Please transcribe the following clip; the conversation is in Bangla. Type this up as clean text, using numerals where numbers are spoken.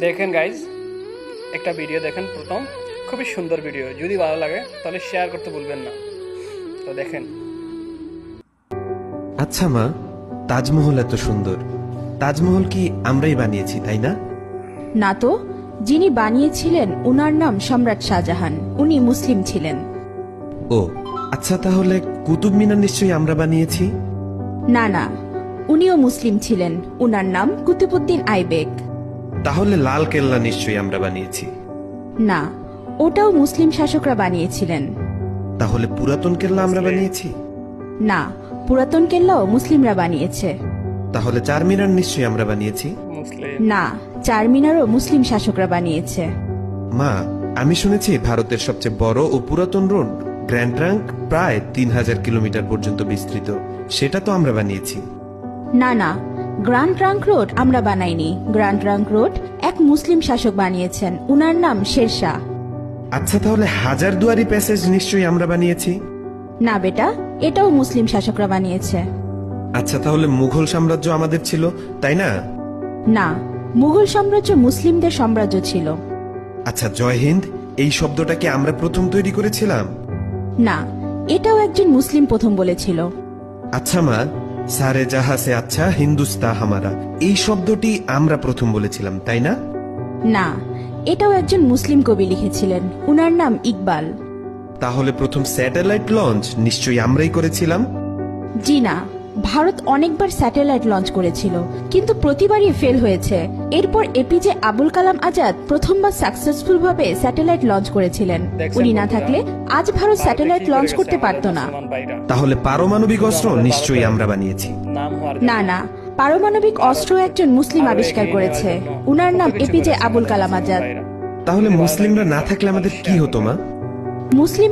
দেখেন গাইজ, একটা ভিডিও দেখেন প্রথম, খুবই সুন্দর ভিডিও। যদি ভালো লাগে তাহলে শেয়ার করতে ভুলবেন না। তো দেখেন। আচ্ছা মা, তাজমহল এত সুন্দর, তাজমহল কি আমরাই বানিয়েছি তাই না? না তো, যিনি বানিয়েছিলেন উনার নাম সম্রাট শাহজাহান, উনি মুসলিম ছিলেন। ও আচ্ছা, তাহলে কুতুব মিনার নিশ্চয়ই আমরা বানিয়েছি? না না, উনিও মুসলিম ছিলেন, উনার নাম কুতুবউদ্দিন আইবেক। তাহলে লাল কেল্লা নিশ্চয়ই আমরা বানিয়েছি? না, ওটাও মুসলিম শাসকরা বানিয়েছিলেন। তাহলে পুরাতন কেল্লা আমরা বানিয়েছি? না, পুরাতন কেল্লাও মুসলিমরা বানিয়েছে। তাহলে চারমিনার নিশ্চয়ই আমরা বানিয়েছি? মুসলিম। না, চারমিনারও মুসলিম শাসকরা বানিয়েছে। মা, আমি শুনেছি ভারতের সবচেয়ে বড় ও পুরাতন রোড গ্র্যান্ড ট্রাঙ্ক প্রায় 3000 কিলোমিটার পর্যন্ত বিস্তৃত, সেটা তো আমরা বানিয়েছি। না না, গ্র্যান্ড ট্রাঙ্ক রোড আমরা বানাইনি। গ্র্যান্ড ট্রাঙ্ক রোড এক মুসলিম শাসক বানিয়েছেন, উনার নাম শেরশাহ। আচ্ছা, তাহলে হাজারদুয়ারি প্যাসেজ নিশ্চয়ই আমরা বানিয়েছি? না বেটা, এটাও মুসলিম শাসকরা বানিয়েছে। আচ্ছা, তাহলে মুঘল সাম্রাজ্য আমাদের ছিল তাই না? না, মুঘল সাম্রাজ্য মুসলিমদের সাম্রাজ্য ছিল। আচ্ছা, জয় হিন্দ এই শব্দটা কি আমরা প্রথম তৈরি করেছিলাম? না, এটাও একজন মুসলিম প্রথম বলেছিল। আচ্ছা মা, সারে জাহা সে আচ্ছা হিন্দুস্তা হামারা এই শব্দটি আমরা প্রথম বলেছিলাম তাই না? না, এটাও একজন মুসলিম কবি লিখেছিলেন, উনার নাম ইকবাল। তাহলে প্রথম স্যাটেলাইট লঞ্চ নিশ্চয়ই আমরাই করেছিলাম? জি না, ভারত অনেকবার স্যাটেলাইট লঞ্চ করেছিল, কিন্তু প্রতিবারই ফেল হয়েছে। এরপর এপিজে আবুল কালাম আজাদ প্রথমবার সাকসেসফুল ভাবে স্যাটেলাইট লঞ্চ করেছিলেন। উনি না থাকলে আজ ভারত স্যাটেলাইট লঞ্চ করতে পারত না। তাহলে পারমাণবিক অস্ত্র নিশ্চয়ই আমরা বানিয়েছি? না না, পারমাণবিক অস্ত্র একজন মুসলিম আবিষ্কার করেছে, উনার নাম এপিজে আবুল কালাম আজাদ। তাহলে মুসলিমরা না থাকলে আমাদের কি হতো মা? মুসলিম